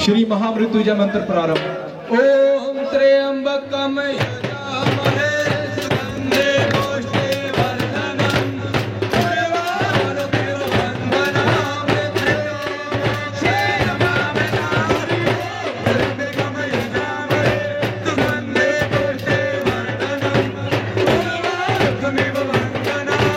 श्री महामृत्युंजय मंत्र प्रारंभ। ओम त्र्यंबकम यजामहे सुगंधे पुष्टिवर्धनम् उर्वारुकमिव बन्धनान् मृत्योर्मुक्षेमामृतात्। त्र्यंबकम यजामहे सुगंधे पुष्टिवर्धनम् उर्वारुकमिव बन्धनान्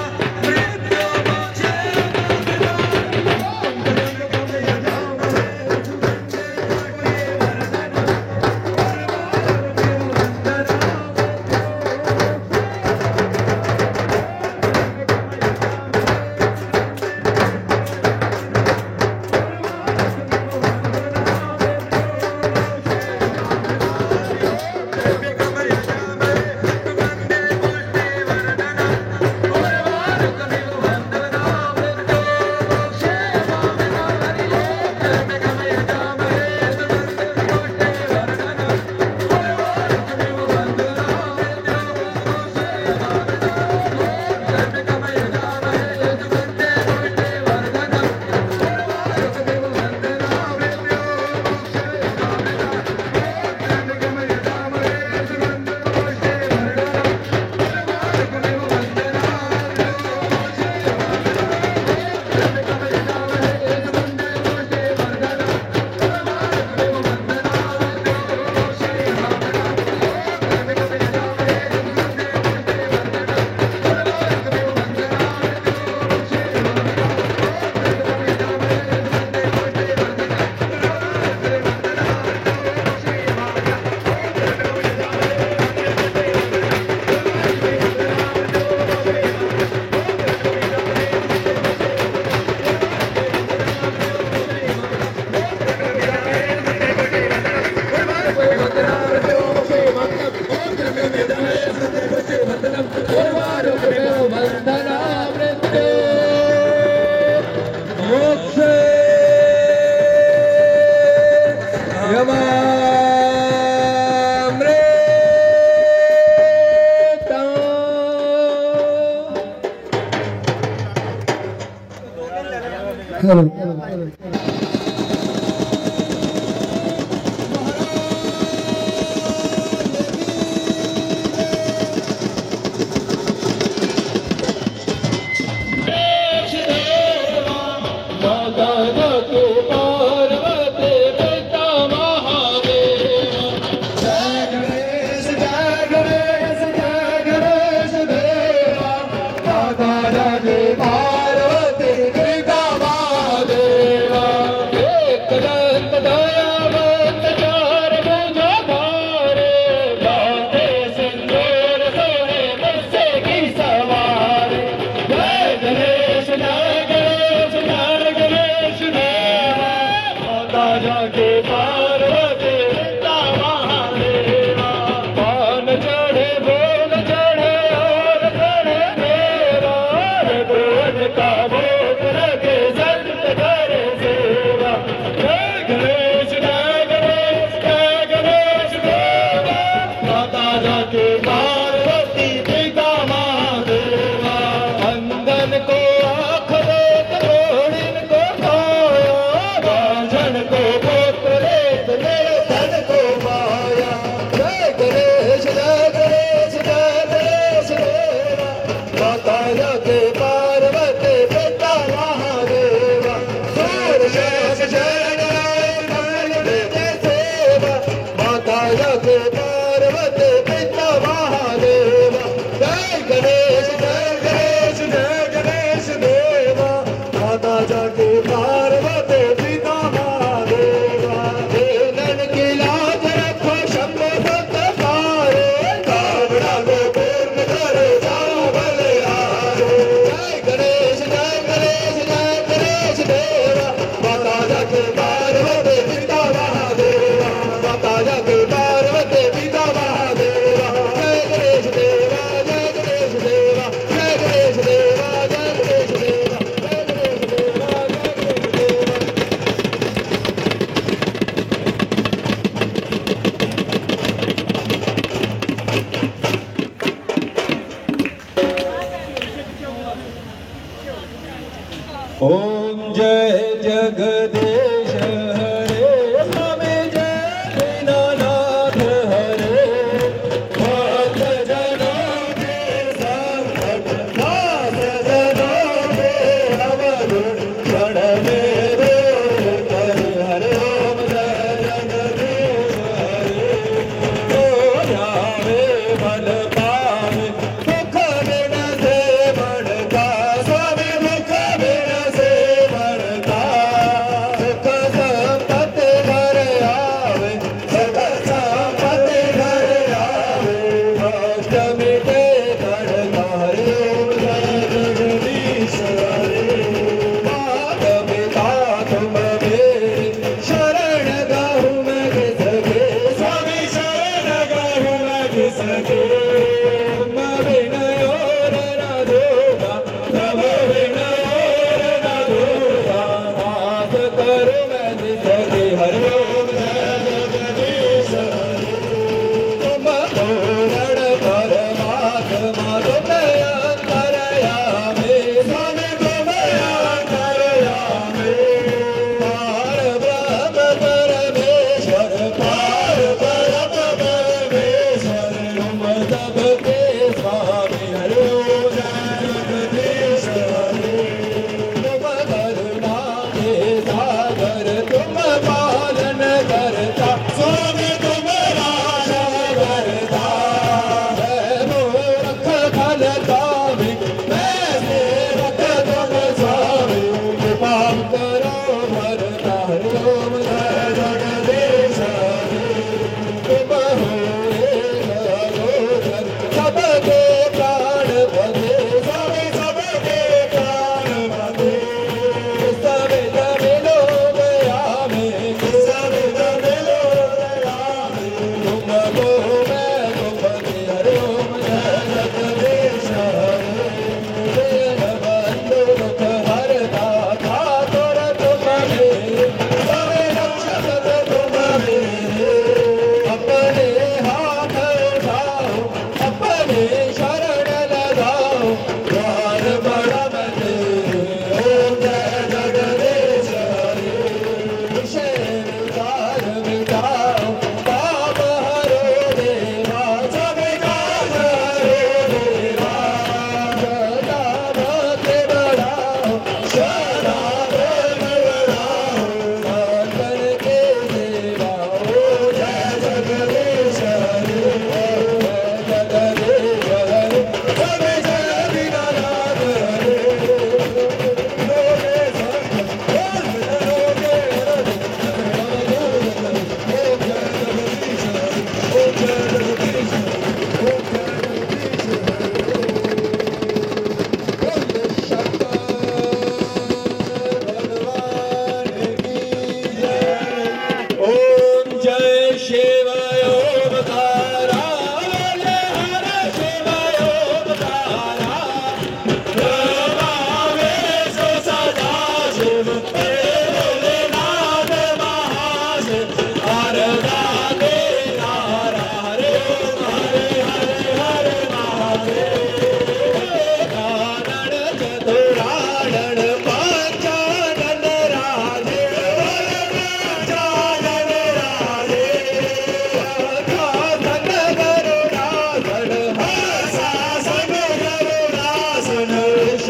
ओम जय जगदीश हरे स्वामी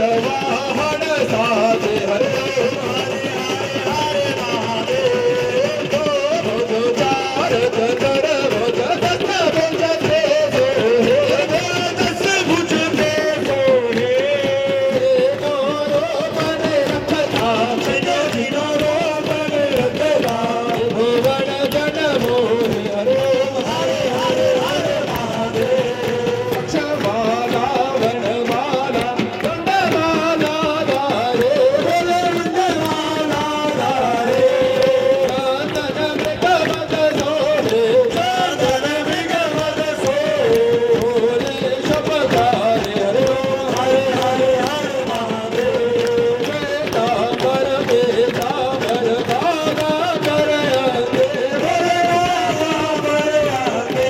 वाहन साजे हरे हरे हरे महादेव भोज चार चतर भोज दस भुज ते सोहे दस भुज ते सोहे मोरो मन रखता जिनो जिनो रो मन रखता भुवन जन मोहि हरे हरे हरे हरे महादेव क्षमाला वनमाला दंडमाला दारे बोले दंडमाला दारे चंदन मृगवत सोहे चंदन मृगवत सोहे बोले शपथारे हरे हरे हरे हरे महादेव वेदांबर वेदांबर बागा करयते बोले बागा करयते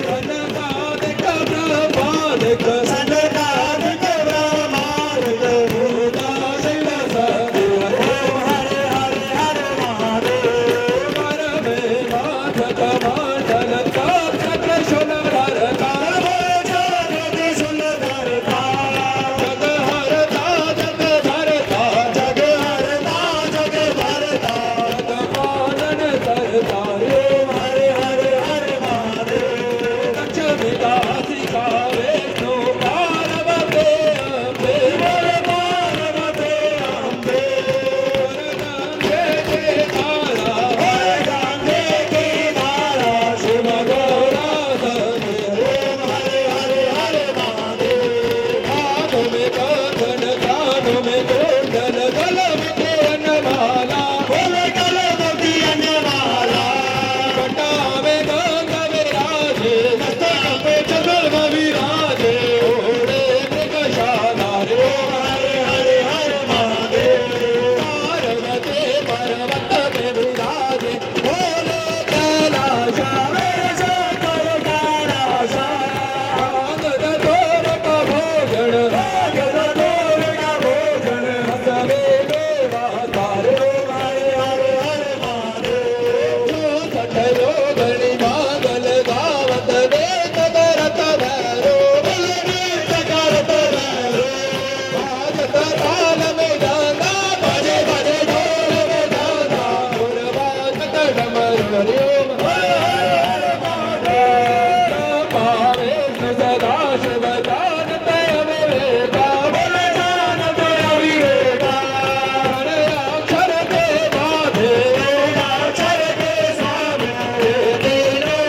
सनकादिक ब्रह्मादिक भूतादिक सदे हरे हरे हरे हरे महादेव परमे नाथ कमंडल चक्र शूलधरता जगत शूलधरता जग हरता जग धरता जग हरता जग भरता जग पालन करता रे हरे हरे हरे महादेव लक्ष्मी दासिका विष्णु पार्वती अम्बे बोले पार्वती अम्बे गंगे के धारा गंगे के धारा शिव गौरा सने हरे हरे हरे महादेव हाथों में कंगन कानों में कुंडल गले में अन्नमाला बोले गले में अन्नमाला कंठा में गंगा विराजे मस्तक पे चंद्रमा विराजे ओढ़े मृगशाला रे हरे हरे हरे महादेव पार्वती पर्वत पे विराजे बोले कैलाशा मेरे शंकर कैलाशा आंगन तोर का भोजन आंगन तोर का भोजन हसवे देवा तारे हरे हरे हरे महादेव जो सठ योगणी मांगल गावत देत करत भैरो बोले देत करत भैरो बाजत ताल में गाना बजे बजे ढोल में गाना ढोल बाजत डमरू हरे हरे हरे महादेव पावे सदा शिव जानत अविवेका बोले जानत अविवेका हरे अक्षर के बाधे अक्षर के सामने तीनों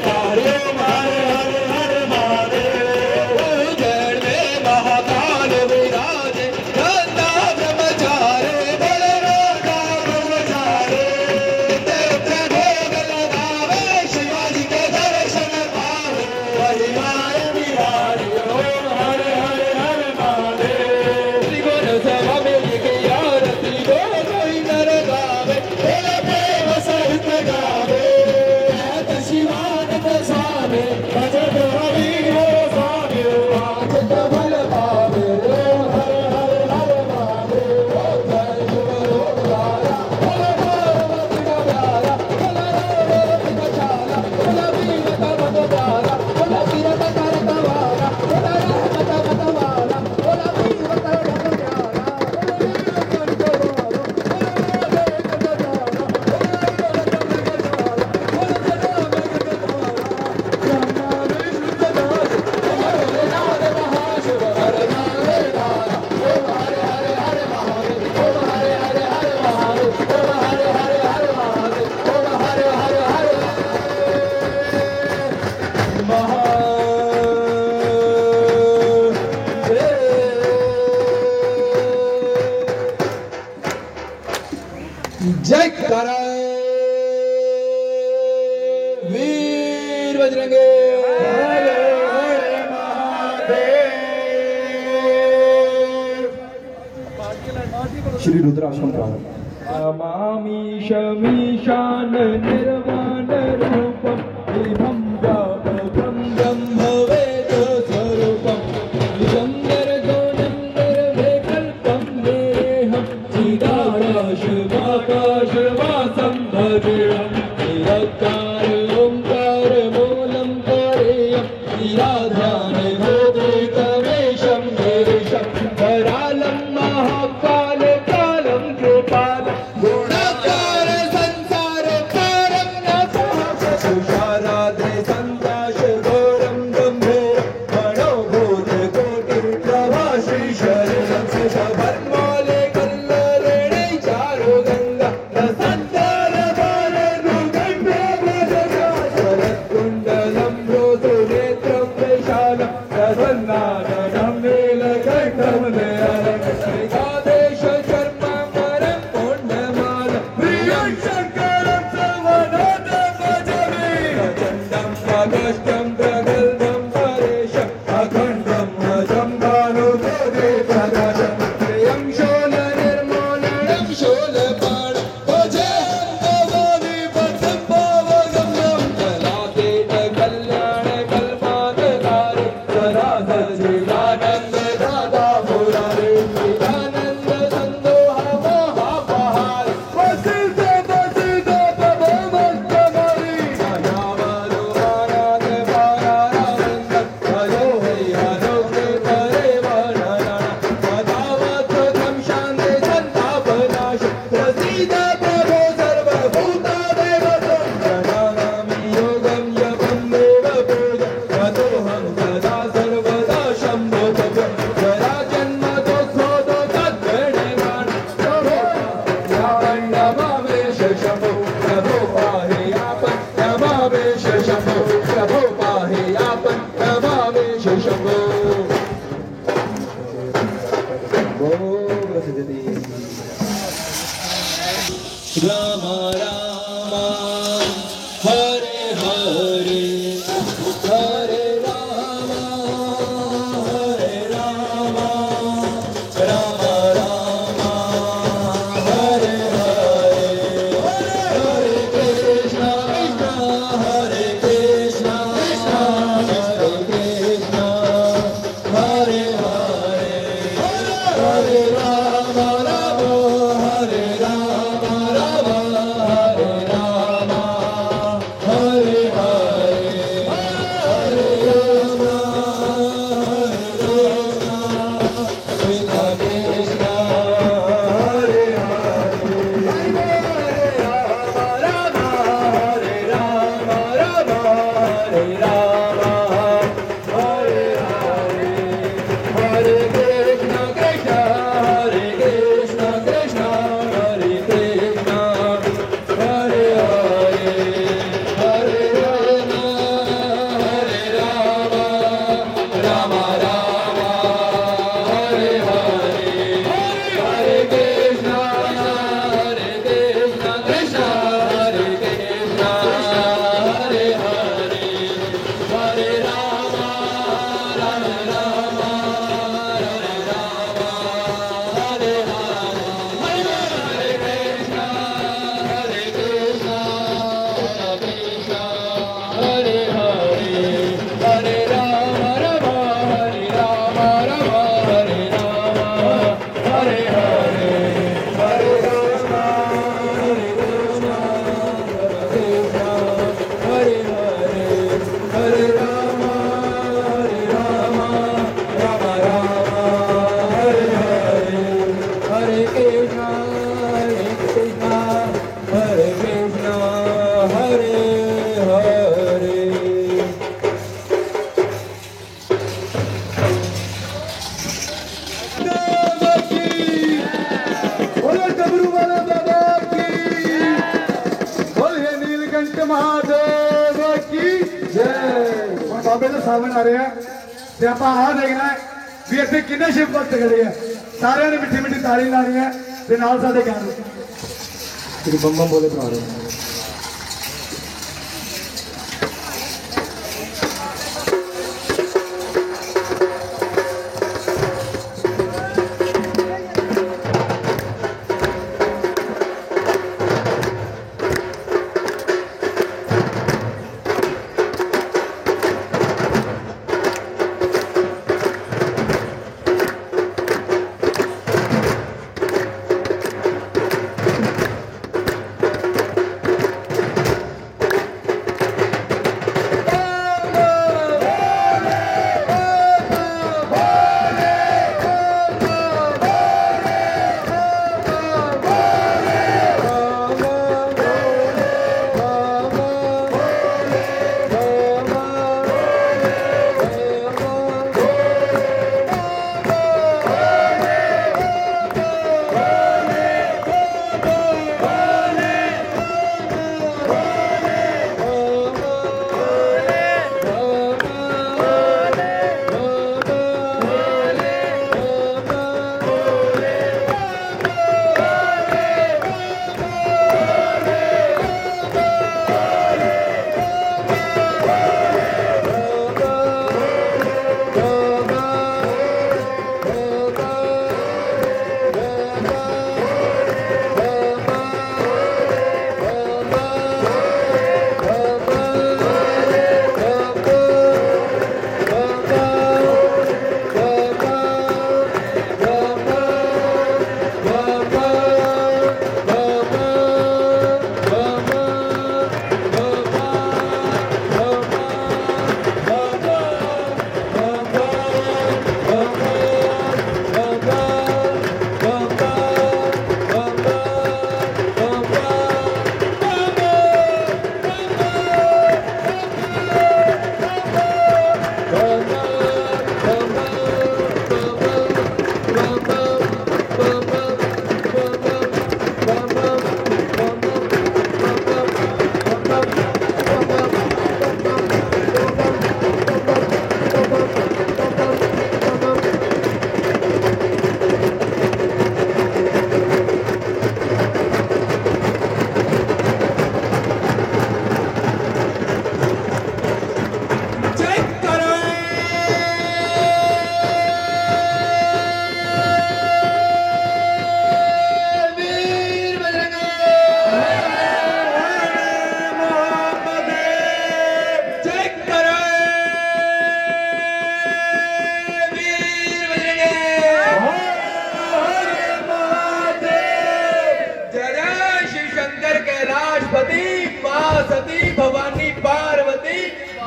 कार्यो हरे हरे हरे महादेव उज्जैन में महाकाल विराजे नंदा ब्रह्मचारे बोले नंदा ब्रह्मचारे देव भोग लगावे शिवाजी के दर्शन पावे महिमाए बिहारी ओम हरे हरे हरे महादेव त्रिगुण सभा में लिखी आरती गो कोई नर गावे बोले प्रेम सहित गावे ऐत शिवानंद स्वामी भजत हरि हो स्वामी आचत फल पावे रे हरे हरे हरे महादेव जय शिव लोक धारा बोले पार्वती का प्यारा बोले पार्वती का चाला बोले वीर का मतवाला बोले वीर का करतवाला बोले रहमत मतवाला बोले वीर का ढकढाला बोले वीर का निकलवाला बोले देख गजाला बोले गजाला बोले जना में गजाला ब्रह्मा विष्णु सदाशिव हरे नाथ महाशिव हरे नारे नारा ओम हरे हरे हरे महादेव ओम हरे हरे हरे महादेव ओम हरे हरे हरे महादेव ओम हरे हरे हरे महादेव जय करा वीर बजरंगे हरे हरे महादेव श्री रुद्राश्रम प्रारंभ नमामि शमीशान निर्वाण रूपम विभं व्यापकं ब्रह्मवेद स्वरूपम निरंतर गौणं निर्विकल्पं देहं चिदाकाशवाकाशवासं भजेऽहं निरकार ओंकार मूलं करेयं निराधार भूतवेशं गिरिशं करालं महाकाल कालं कृपाल गुणकार संसार कारं न तुषाराद्रे संताश घोरं गंभीर मनोभूत कोटि प्रभा श्री शरणं भर्माले कल्लरेणे चारु गंगा रसंतार बालनु शरत्कुण्डलं रोधु नेत्रं विशालं प्रसन्नाननं नीलकण्ठं श्रीकादेश चर्माम्बरं पुण्यमालं प्रियं शङ्करं सर्वनाथं भजामि प्रचण्डं प्रकष्टं प्रगल्भं परेशम् अखण्डं अजं भानुभोगे प्रकाशं प्रियं शूलनिर्मूलनं शूलपाणं भजेऽहं भवानि पथं भावगम्यं कलातीत कल्याणकल्पान्तकारि सदा सच्चिदानन्ददाता मुरारे चिदानन्द सन्दोह महापहार वसिष्ठ वसिष्ठ प्रभो मस्तमणि मायावरुमानाथ पारारविन्दं भजो हैयालोके परिवर्णनं पदावत्कृतं शान्ते सन्तापनाश प्रसीद प्रभो सर्वभूतादेव त्वं प्रणमामि योगं यपं देवपूज ततोऽहं सदा सर्वदा शम्भो तव जरा जन्म दोषोदो तद्गणगान प्रभो नमामेश शम्भो प्रभो पाहेयापं नमामेश शम्भो प्रभो पाहेयापं नमामेश शम्भो राम राम हरे हरे हरे राम हरे राम राम राम हरे हरे हरे कृष्ण हरे कृष्ण हरे कृष्ण हरे हरे हरे राम राम हरे राम राम हरे राम हरे हरे हरे राम हरे कृष्ण हरे राम हरे राम राम हरे राम हरे हरे हरे कृष्ण कृष्ण हरे कृष्ण कृष्ण हरे कृष्ण हरे हरे हरे राम राम राम हरे हरे हरे कृष्ण कृष्ण हरे कृष्ण हरे हरे हरे राम राम राम हरे राम हरे हरे हरे कृष्ण कृष्ण हरे हरे हरे राम राम हरे राम राम हरे राम हरे हरे हरे राम हरे कृष्ण हरे हरे हरे राम राम राम हरे हरे हरे कृष्ण हरे कृष्ण हरे हरे बोलो डमरू वाला बाबा की बोलिए नीलकंठ महादेव की जय बाबे तो सावन आ रहे हैं ਤੇ ਆਪਾਂ ਆਹ ਦੇਖਣਾ ਹੈ ਵੀ ਇੱਥੇ ਕਿੰਨੇ ਸ਼ਿਵ ਭਗਤ ਖੜੇ ਆ ਸਾਰਿਆਂ ਨੇ ਮਿੱਠੀ ਮਿੱਠੀ ਤਾੜੀ ਲਾਣੀ ਹੈ ਤੇ ਨਾਲ ਸਾਡੇ ਗਾਣੇ ਜਿਹੜੇ ਬੰਬਮ ਬੋਲੇ ਬਣਾ ਰਹੇ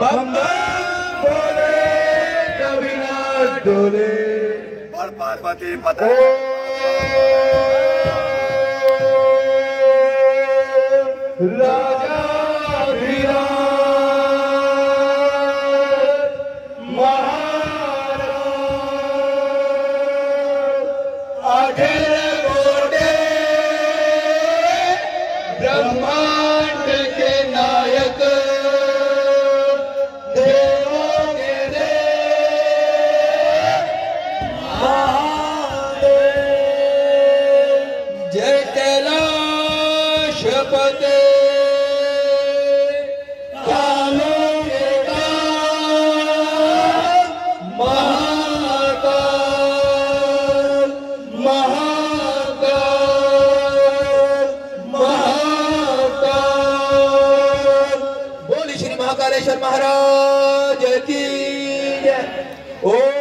बम बोले कभी ना डोले बोल पार्वती पते राजा ब्रह्मांड के नायक देवों के महादेव जय कैलाशपते कालों के काल महाकाल महाकाल बोले श्री महाकालेश्वर महाराज की जय। ओम